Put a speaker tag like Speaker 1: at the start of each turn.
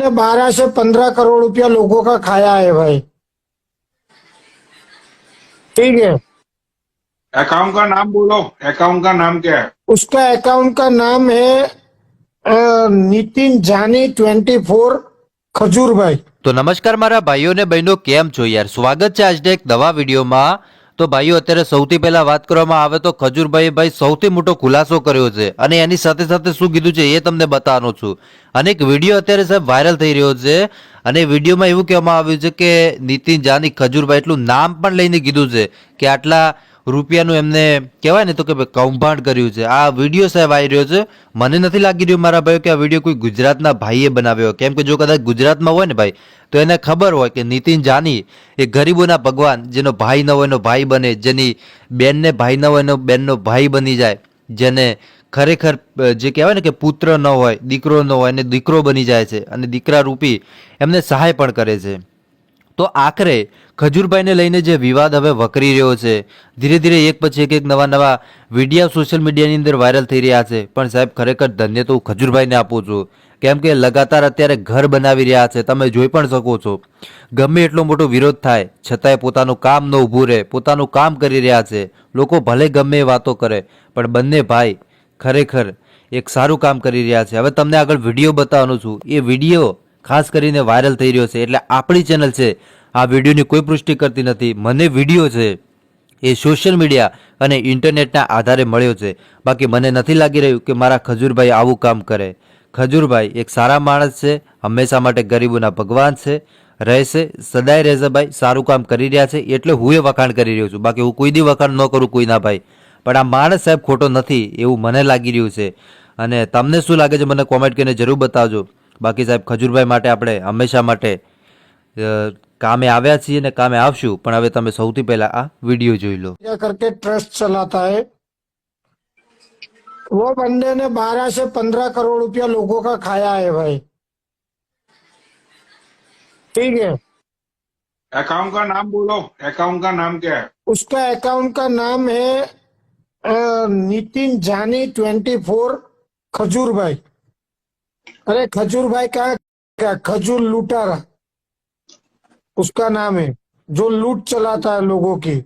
Speaker 1: ने 12 से 15 करोड़ रुपया लोगों का खाया है भाई। ठीक है,
Speaker 2: अकाउंट का नाम बोलो, अकाउंट का नाम क्या है?
Speaker 1: उसका अकाउंट का नाम है नितिन जानी 24 खजूर भाई।
Speaker 3: તો નમસ્કાર મારા ભાઈઓ ને બહેનો, કેમ છો યાર? સ્વાગત છે આજના એક નવા વિડીયોમાં। તો ભાઈઓ, અત્યારે સૌથી પહેલા વાત કરવામાં આવે તો ખજૂરભાઈ સૌથી મોટો ખુલાસો કર્યો છે અને એની સાથે સાથે શું કીધું છે એ તમને બતાવવાનો છું। અને એક વિડીયો અત્યારે સાહેબ વાયરલ થઈ રહ્યો છે અને વિડીયોમાં એવું કહેવામાં આવ્યું છે કે નીતિન જાની ખજૂરભાઈ એટલું નામ પણ લઈને કીધું છે કે આટલા રૂપિયાનું એમને કહેવાય ને તો કે કૌભાંડ કર્યું છે। આ વિડીયો સાહેબ આવી રહ્યો છે। મને નથી લાગી રહ્યું મારા ભાઈઓ કે આ વિડીયો કોઈ ગુજરાતના ભાઈએ બનાવ્યો, કેમ કે જો કદાચ ગુજરાતમાં હોય ને ભાઈ તો એને ખબર હોય કે નીતિન જાની એ ગરીબોના ભગવાન, જેનો ભાઈ ન હોય એનો ભાઈ બને, જેની બેનને ભાઈ ન હોય એનો બેનનો ભાઈ બની જાય, જેને ખરેખર જે કહેવાય ને કે પુત્ર ન હોય, દીકરો ન હોય અને દીકરો બની જાય છે અને દીકરા રૂપી એમને સહાય પણ કરે છે। તો આખરે ખજૂરભાઈને લઈને જે વિવાદ હવે વકરી રહ્યો છે, ધીરે ધીરે એક પછી એક નવા નવા વિડીયો સોશિયલ મીડિયાની અંદર વાયરલ થઈ રહ્યા છે। પણ સાહેબ ખરેખર ધન્ય તો હું ખજૂરભાઈને આપું છું, કેમ કે લગાતાર અત્યારે ઘર બનાવી રહ્યા છે। તમે જોઈ પણ શકો છો, ગમે એટલો મોટો વિરોધ થાય છતાંય પોતાનું કામ ન ઊભું રહે, પોતાનું કામ કરી રહ્યા છે। લોકો ભલે ગમે એ વાતો કરે પણ બંને ભાઈ ખરેખર એક સારું કામ કરી રહ્યા છે। હવે તમને આગળ વિડીયો બતાવવાનો છું, એ વિડીયો ખાસ કરીને વાયરલ થઈ રહ્યો છે એટલે આપણી ચેનલ છે આ વિડીયોની કોઈ પુષ્ટિ કરતી નથી। મને વિડીયો છે એ સોશિયલ મીડિયા અને ઇન્ટરનેટના આધારે મળ્યો છે, બાકી મને નથી લાગી રહ્યું કે મારા ખજૂરભાઈ આવું કામ કરે। ખજૂરભાઈ એક સારા માણસ છે, હંમેશા માટે ગરીબોના ભગવાન છે, રહેશે, સદાય રહેશે ભાઈ, સારું કામ કરી રહ્યા છે એટલે હું એ વખાણ કરી રહ્યો છું। બાકી હું કોઈ દી વખાણ ન કરું કોઈના ભાઈ, પણ આ માણસ સાહેબ ખોટો નથી એવું મને લાગી રહ્યું છે। અને તમને શું લાગે છે મને કોમેન્ટ કરીને જરૂર બતાવજો। બાકી સાહેબ ખજૂરભાઈ માટે આપણે હંમેશા માટે કામે આવ્યા છીએ ને કામે આવશું, પણ હવે તમે સૌથી પહેલા આ વિડીયો જોઈ લો।
Speaker 1: क्या करके ट्रस्ट चलाता है वो बंदे ने 12 से 15 करोड़ रुपया लोगों का खाया है भाई। ठीक है,
Speaker 2: अकाउंट का नाम बोलो, अकाउंट का नाम क्या है?
Speaker 1: उसका अकाउंट का नाम है नितिन जानी 24 खजूर भाई। अरे खजूर भाई का क्या, खजूर लुटारा उसका नाम है, जो लूट चलाता है लोगों की।